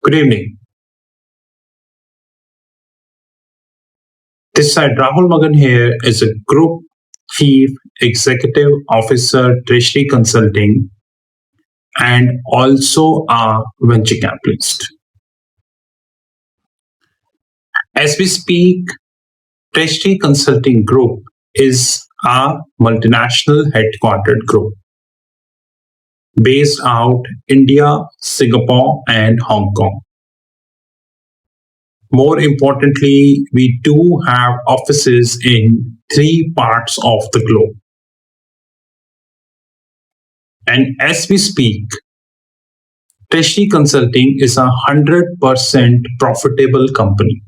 Good evening. This side Rahul Magan here is a Group Chief Executive Officer, Treasury Consulting, and also a venture capitalist. As we speak, Treasury Consulting Group is a multinational headquartered group based out India, Singapore, and Hong Kong. More importantly, we do have offices in three parts of the globe. And as we speak, Treasury Consulting is a 100% profitable company.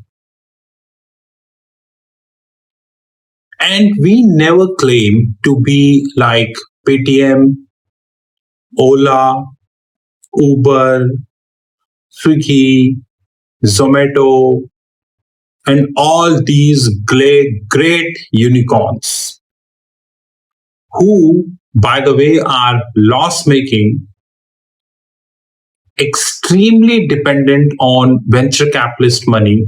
And we never claim to be like Paytm, Ola, Uber, Swiggy, Zomato, and all these great unicorns who, by the way, are loss making, extremely dependent on venture capitalist money,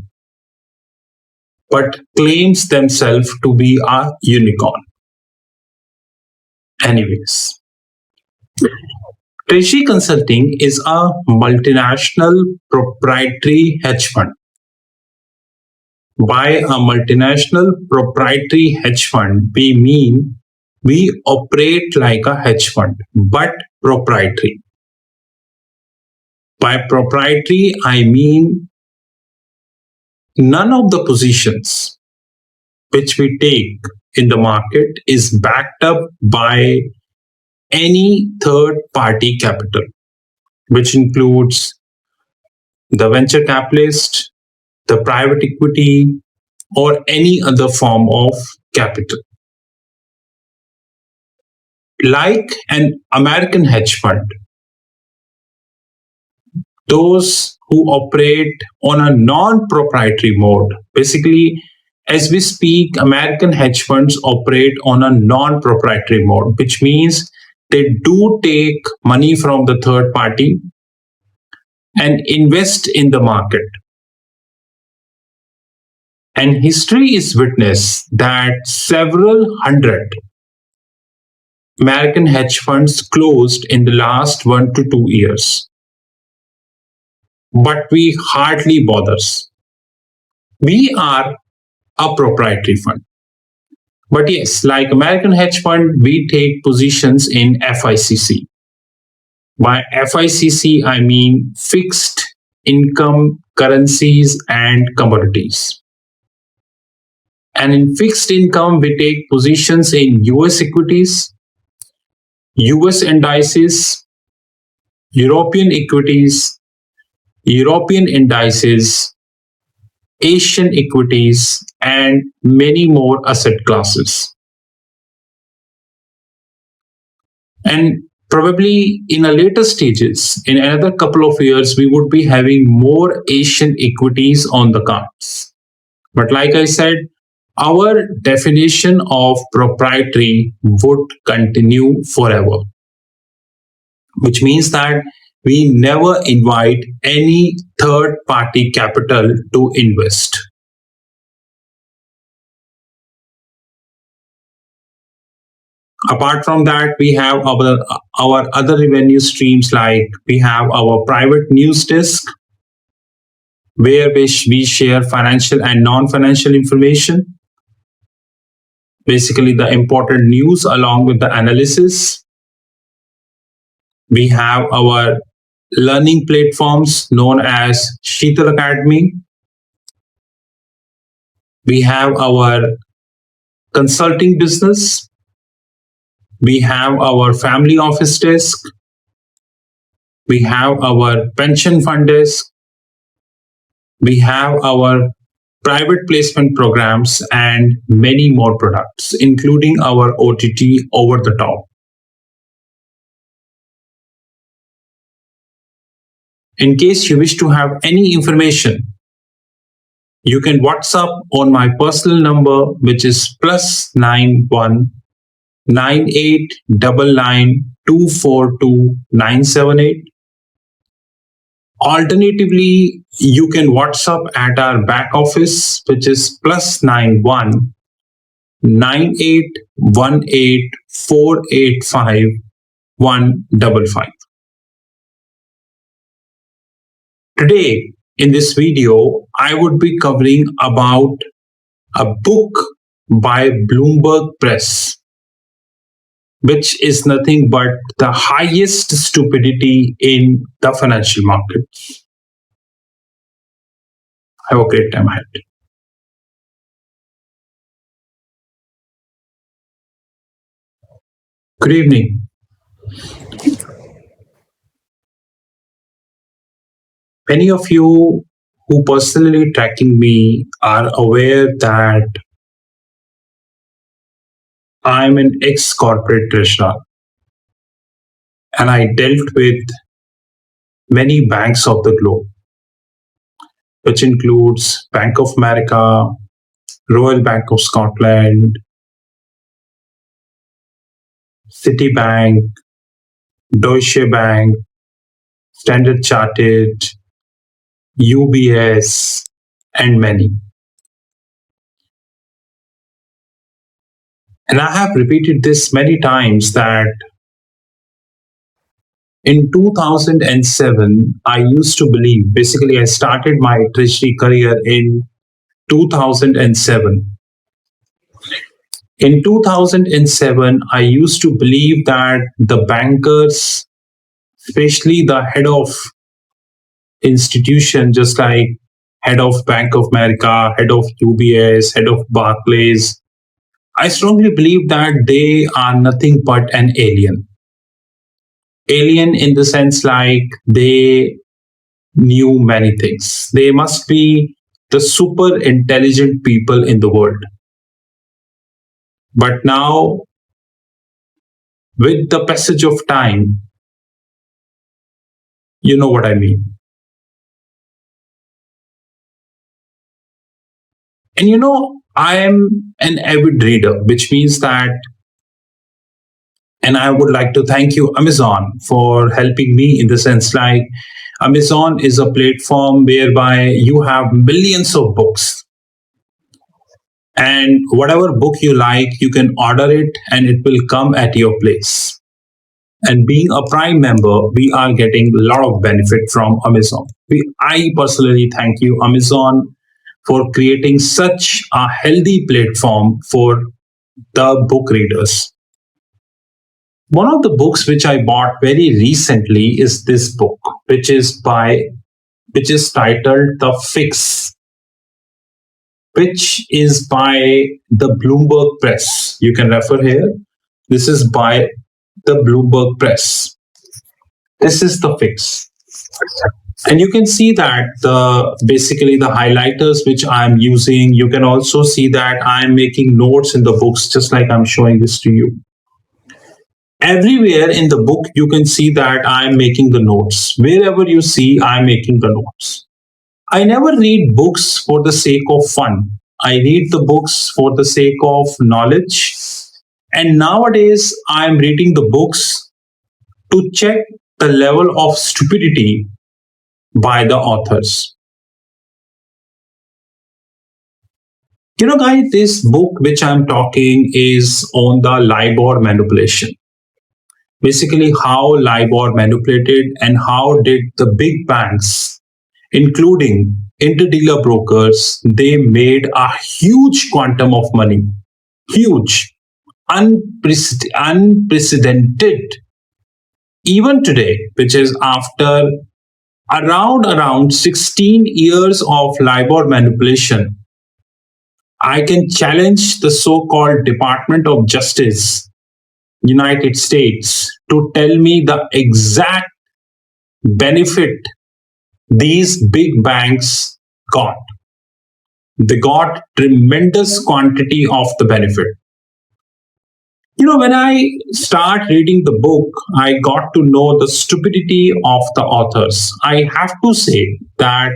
but claims themselves to be a unicorn. Anyways, Treasury Consulting is a multinational proprietary hedge fund. By a multinational proprietary hedge fund, we mean we operate like a hedge fund, but proprietary. By proprietary, I mean none of the positions which we take in the market is backed up by any third party capital, which includes the venture capitalist, the private equity, or any other form of capital. Like an American hedge fund, those who operate on a non-proprietary mode, basically, as we speak, American hedge funds operate on a non-proprietary mode, which means they do take money from the third party and invest in the market. And history is witness that several hundred American hedge funds closed in the last 1 to 2 years. But we hardly bothers. We are a proprietary fund. But yes, like American hedge fund, we take positions in FICC. By FICC, I mean fixed income, currencies, and commodities. And in fixed income, we take positions in US equities, US indices, European equities, European indices, Asian equities, and many more asset classes. And probably in a later stages, in another couple of years, we would be having more Asian equities on the cards. But like I said, our definition of proprietary would continue forever, which means that we never invite any third party capital to invest. Apart from that, we have our other revenue streams, like we have our private news desk, where we share financial and non-financial information, basically the important news along with the analysis. We have our learning platforms known as Sheetal Academy. We have our consulting business. We have our family office desk. We have our pension fund desk. We have our private placement programs and many more products, including our OTT over the top. In case you wish to have any information, you can WhatsApp on my personal number, which is +91 9899 242 978. Alternatively, you can WhatsApp at our back office, which is +91 9818 485 155. Today, in this video, I would be covering about a book by Bloomberg Press, which is nothing but the highest stupidity in the financial market. Have a great time ahead. Good evening. Many of you who personally tracking me are aware that I'm an ex-corporate treasurer and I dealt with many banks of the globe, which includes Bank of America, Royal Bank of Scotland, Citibank, Deutsche Bank, Standard Chartered, UBS, and many. And I have repeated this many times that in 2007, I used to believe, basically, I started my treasury career in 2007. In 2007, I used to believe that the bankers, especially the head of institution, just like head of Bank of America, head of UBS, head of Barclays, I strongly believe that they are nothing but an alien. Alien in the sense like they knew many things. They must be the super intelligent people in the world. But now, with the passage of time, you know what I mean. And I am an avid reader, which means that, and I would like to thank you, Amazon, for helping me in the sense like Amazon is a platform whereby you have millions of books. And whatever book you like, you can order it and it will come at your place. And being a Prime member, we are getting a lot of benefit from Amazon. I personally thank you, Amazon, for creating such a healthy platform for the book readers. One of the books which I bought very recently is this book, which is titled The Fix, which is by the Bloomberg Press. You can refer here. This is by the Bloomberg Press. This is The Fix. And you can see that basically the highlighters which I'm using, you can also see that I'm making notes in the books, just like I'm showing this to you. Everywhere in the book, you can see that I'm making the notes. Wherever you see, I'm making the notes. I never read books for the sake of fun. I read the books for the sake of knowledge. And nowadays, I'm reading the books to check the level of stupidity by the authors. Guys, this book which I'm talking is on the Libor manipulation. Basically, how Libor manipulated and how did the big banks, including interdealer brokers, they made a huge quantum of money. Huge. Unprecedented. Even today, which is after around 16 years of Libor manipulation, I can challenge the so-called Department of Justice, United States, to tell me the exact benefit these big banks got. They got tremendous quantity of the benefit. When I start reading the book, I got to know the stupidity of the authors. I have to say that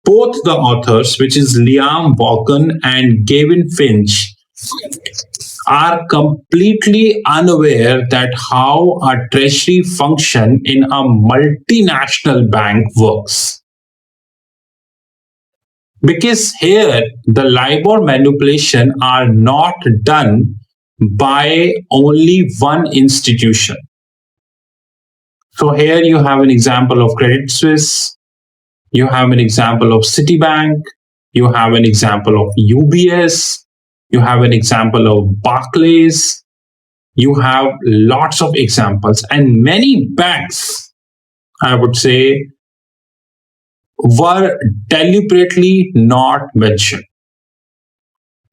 both the authors, which is Liam Vaughan and Gavin Finch, are completely unaware that how a treasury function in a multinational bank works. Because here the LIBOR manipulation are not done by only one institution. So here you have an example of Credit Suisse, you have an example of Citibank, you have an example of UBS, you have an example of Barclays, you have lots of examples, and many banks, I would say, were deliberately not mentioned.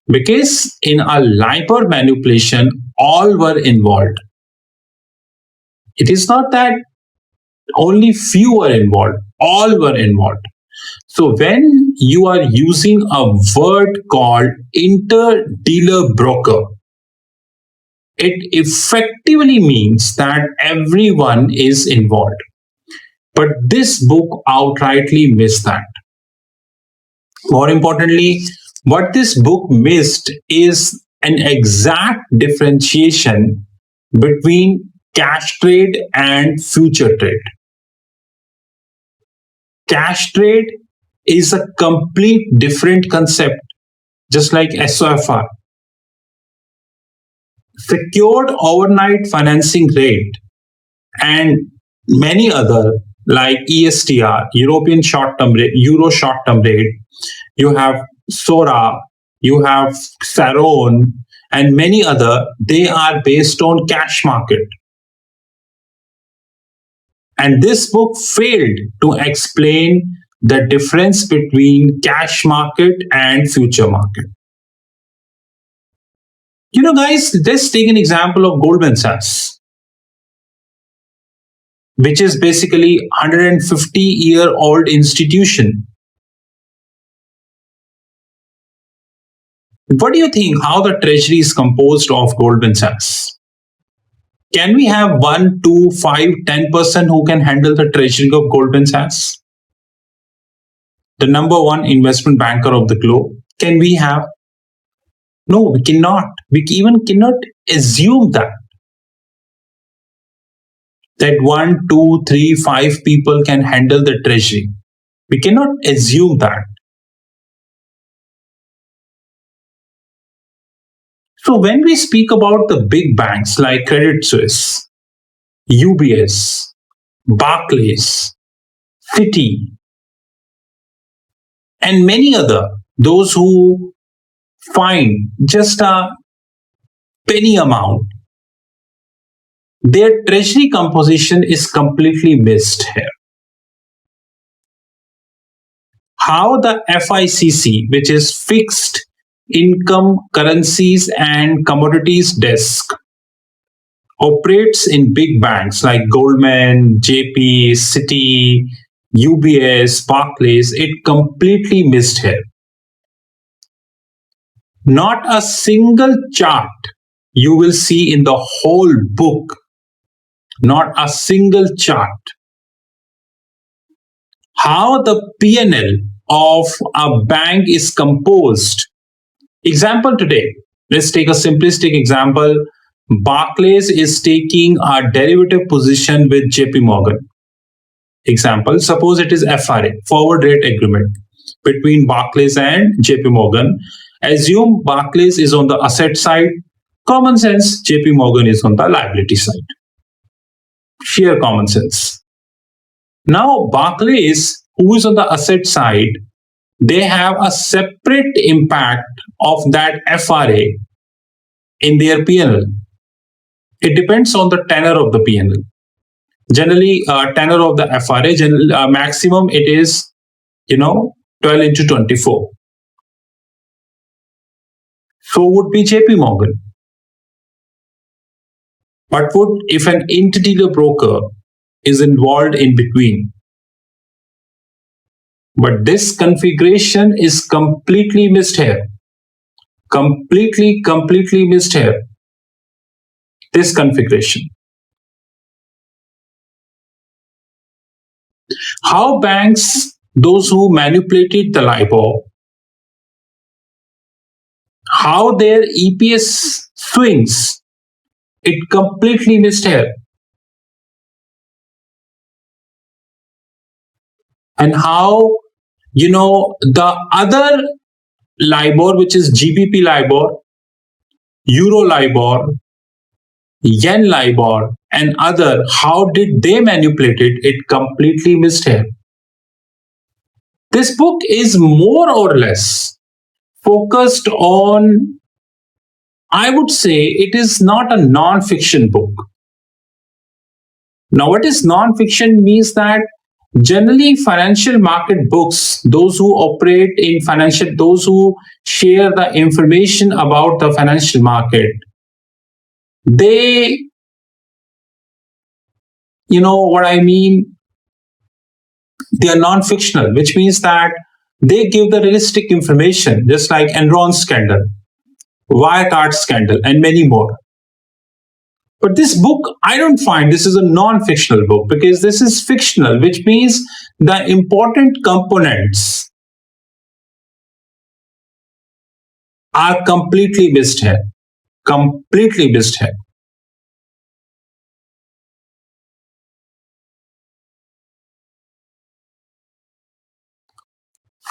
Because in a LIBOR manipulation, all were involved. It is not that only few were involved, all were involved. So when you are using a word called inter-dealer broker, it effectively means that everyone is involved. But this book outrightly missed that. More importantly, what this book missed is an exact differentiation between cash trade and future trade. Cash trade is a complete different concept, just like SOFR. Secured overnight financing rate and many other like ESTR, European short-term rate, Euro short-term rate, you have SORA, you have Saron, and many other, they are based on cash market. And this book failed to explain the difference between cash market and future market. You know, guys, let's take an example of Goldman Sachs, which is basically 150-year-old institution. What do you think how the treasury is composed of Goldman Sachs? Can we have 1, 2, 5, 10% who can handle the treasury of Goldman Sachs? The number one investment banker of the globe. Can we have? No, we cannot. We even cannot assume that 1, 2, 3, 5 people can handle the treasury. We cannot assume that. So when we speak about the big banks like Credit Suisse, UBS, Barclays, Citi, and many other, those who find just a penny amount, their treasury composition is completely missed here. How the FICC, which is Fixed Income Currencies and Commodities Desk, operates in big banks like Goldman, JP, Citi, UBS, Barclays, it completely missed here. Not a single chart you will see in the whole book. Not a single chart. How the P&L of a bank is composed. Example today, let's take a simplistic example. Barclays is taking a derivative position with JP Morgan. Example, suppose it is FRA, forward rate agreement between Barclays and JP Morgan. Assume Barclays is on the asset side. Common sense, JP Morgan is on the liability side. Sheer common sense. Now, Barclays, who is on the asset side, they have a separate impact of that FRA in their P&L. It depends on the tenor of the P&L. Generally, tenor of the FRA, maximum it is, 12 into 24. So would be JP Morgan. But would if an interdealer broker is involved in between? But this configuration is completely missed here. Completely missed here. This configuration. How banks, those who manipulated the LIBOR, how their EPS swings, it completely missed here. And how, the other Libor, which is GBP Libor, Euro Libor, Yen Libor, and other, how did they manipulate it? It completely missed here. This book is more or less focused on, I would say, it is not a non-fiction book. Now, what is non-fiction means that generally financial market books, those who operate in financial, those who share the information about the financial market, they, you know what I mean, they are non-fictional, which means that they give the realistic information, just like Enron scandal, Wirecard scandal, and many more. But this book, I don't find this is a non-fictional book because this is fictional, which means the important components are completely missed here. Completely missed here.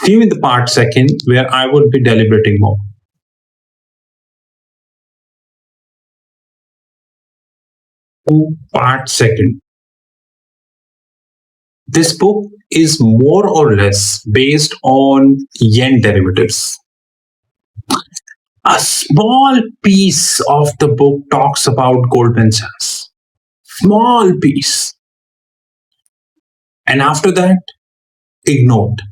Give me the part second where I would be deliberating more. Part second. This book is more or less based on yen derivatives. A small piece of the book talks about Goldman Sachs. Small piece. And after that, ignored.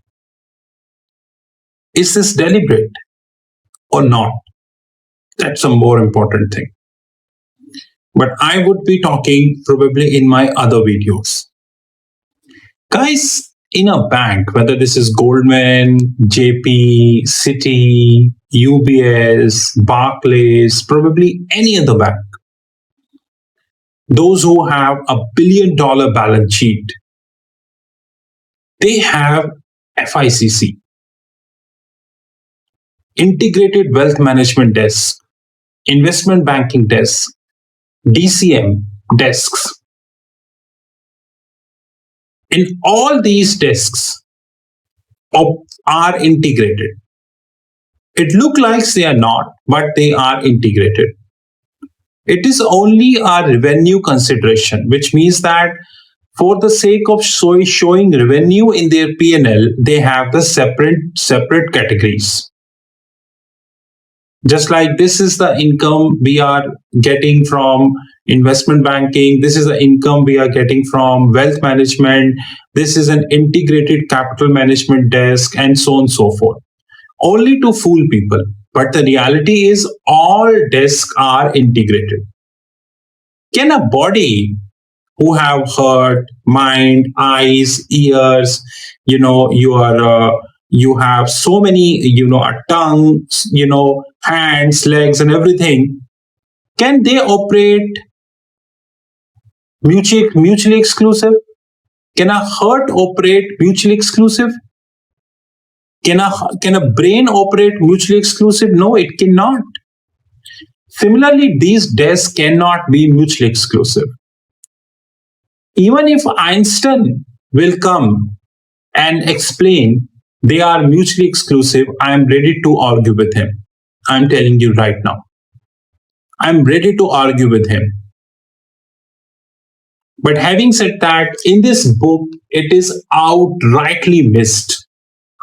Is this deliberate or not? That's a more important thing. But I would be talking probably in my other videos. Guys, in a bank, whether this is Goldman, JP, Citi, UBS, Barclays, probably any other bank, those who have $1 billion balance sheet, they have FICC, Integrated Wealth Management Desk, Investment Banking Desk, DCM desks. In all these desks are integrated. It looks like they are not, but they are integrated. It is only a revenue consideration, which means that for the sake of showing revenue in their P&L, they have the separate categories. Just like this is the income we are getting from investment banking, this is the income we are getting from wealth management, this is an integrated capital management desk, and so on and so forth. Only to fool people. But the reality is all desks are integrated. Can a body who have heart, mind, eyes, ears, you have so many, a tongue, hands, legs, and everything. Can they operate mutually exclusive? Can a heart operate mutually exclusive? Can a brain operate mutually exclusive? No, it cannot. Similarly, these desks cannot be mutually exclusive. Even if Einstein will come and explain they are mutually exclusive, I am ready to argue with him. I'm telling you right now. I'm ready to argue with him. But having said that, in this book, it is outrightly missed.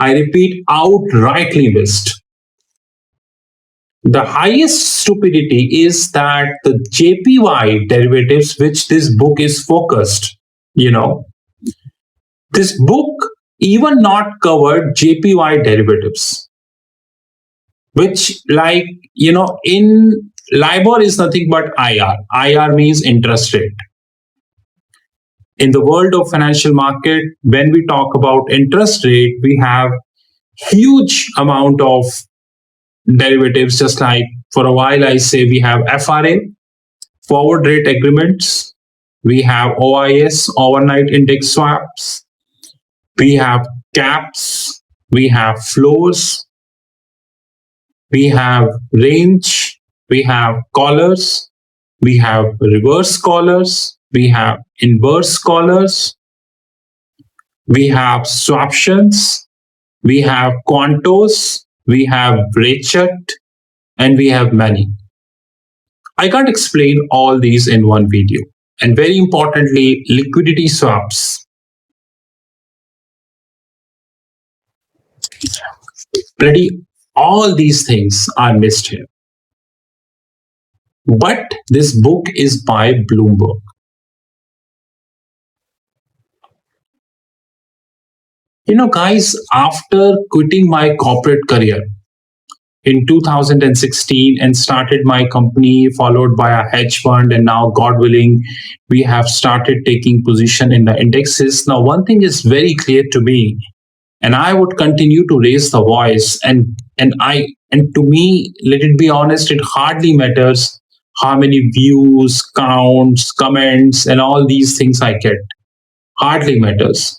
I repeat, outrightly missed. The highest stupidity is that the JPY derivatives, which this book is focused, this book even not covered JPY derivatives, which in Libor is nothing but IR. IR means interest rate. In the world of financial market, when we talk about interest rate, we have huge amount of derivatives. Just like for a while I say we have FRA, forward rate agreements, we have OIS, overnight index swaps, we have caps, we have floors, we have range, we have collars, we have reverse collars, we have inverse collars, we have swaptions, we have quantos, we have Brachet, and we have many. I can't explain all these in one video. And very importantly, liquidity swaps. Pretty all these things are missed here. But this book is by Bloomberg. Guys, after quitting my corporate career in 2016 and started my company, followed by a hedge fund, and now, God willing, we have started taking position in the indexes. Now, one thing is very clear to me, and I would continue to raise the voice. And to me, let it be honest, it hardly matters how many views, counts, comments, and all these things I get. Hardly matters.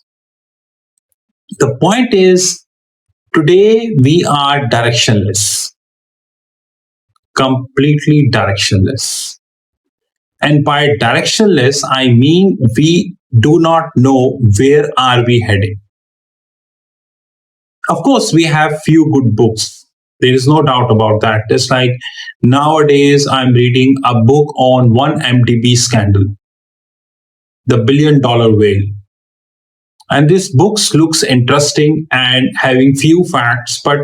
The point is, today we are directionless, completely directionless. And by directionless, I mean we do not know where are we heading. Of course, we have few good books. There is no doubt about that. Just like nowadays, I'm reading a book on one MDB scandal, the $1 billion whale. And this book looks interesting and having few facts, but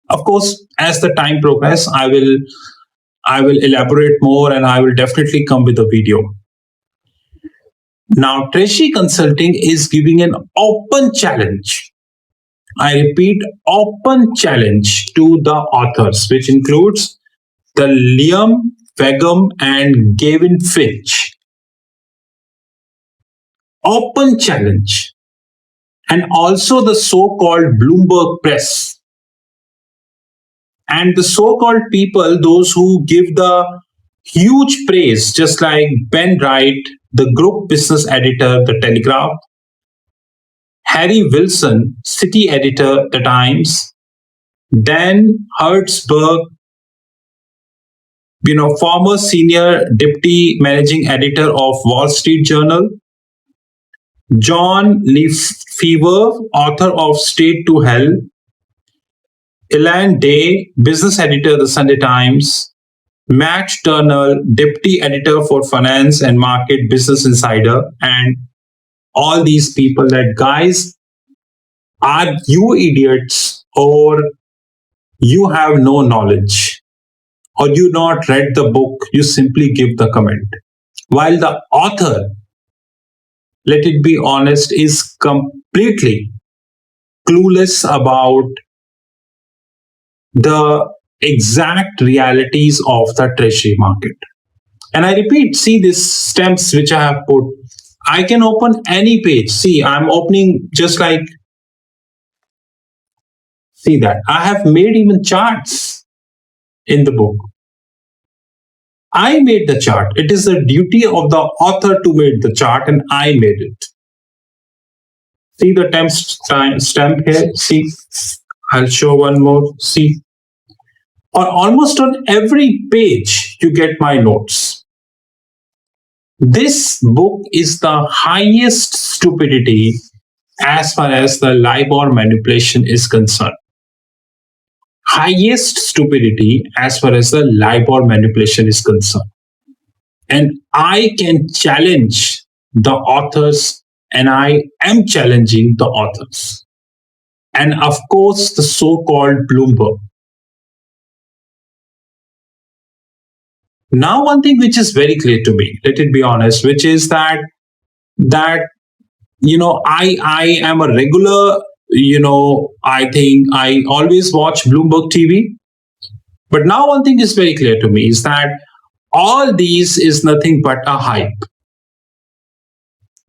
of course, as the time progresses, I will elaborate more and I will definitely come with a video. Now, Treasury Consulting is giving an open challenge. I repeat, open challenge to the authors, which includes the Liam Fegum and Gavin Finch. Open challenge. And also the so-called Bloomberg press. And the so-called people, those who give the huge praise, just like Ben Wright, the group business editor, The Telegraph, Harry Wilson, city editor, The Times, Dan Hertzberg, former senior deputy managing editor of Wall Street Journal, John Lefevre, author of Straight to Hell, Ilan Day, business editor, The Sunday Times, Matt Turner, deputy editor for finance and market, Business Insider, and all these people that, guys, are you idiots or you have no knowledge or you not read the book, you simply give the comment. While the author, let it be honest, is completely clueless about the exact realities of the treasury market. And I repeat, see these stamps which I have put. I can open any page. See, I'm opening just like, see that. I have made even charts in the book. I made the chart. It is the duty of the author to make the chart, and I made it. See the stamp here? See, I'll show one more. See, almost on every page, you get my notes. This book is the highest stupidity as far as the Libor manipulation is concerned. Highest stupidity as far as the Libor manipulation is concerned. And I can challenge the authors, and I am challenging the authors. And of course, the so-called Bloomberg. Now, one thing which is very clear to me, let it be honest, which is that I am a regular, I think I always watch Bloomberg TV. But now one thing is very clear to me is that all these is nothing but a hype.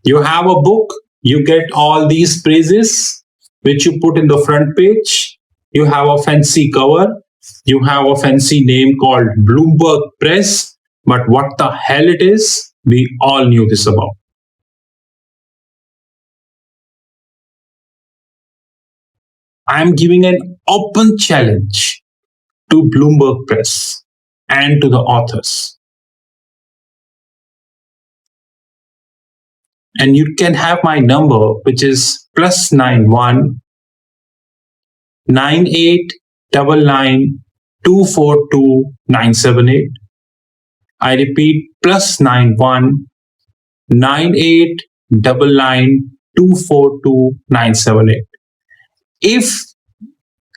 You have a book, you get all these praises, which you put in the front page. You have a fancy cover. You have a fancy name called Bloomberg Press. But what the hell it is, we all knew this about. I am giving an open challenge to Bloomberg Press and to the authors. And you can have my number, which is +91 9899 I repeat, +91 9899 If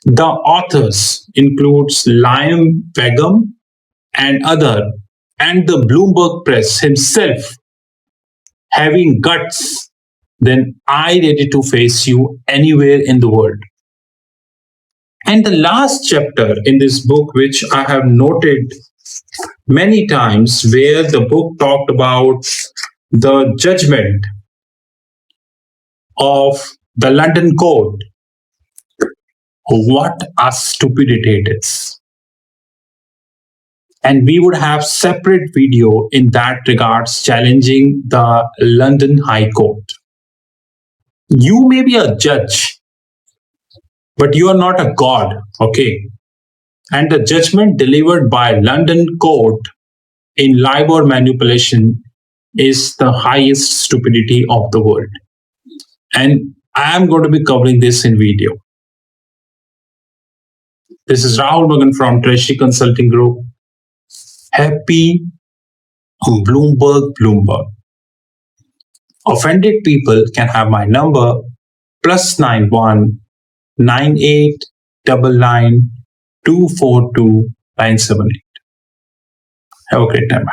the authors includes Liam Begum and other, and the Bloomberg Press himself having guts, then I ready to face you anywhere in the world. And the last chapter in this book, which I have noted many times, where the book talked about the judgment of the London court. What a stupidity it is. And we would have separate video in that regards challenging the London High Court. You may be a judge, but you are not a god, okay? And the judgment delivered by London court in Libor manipulation is the highest stupidity of the world. And I am going to be covering this in video. This is Rahul Magan from Treasury Consulting Group. Happy Bloomberg. Offended people can have my number +91 9899 242 978. Have a great time.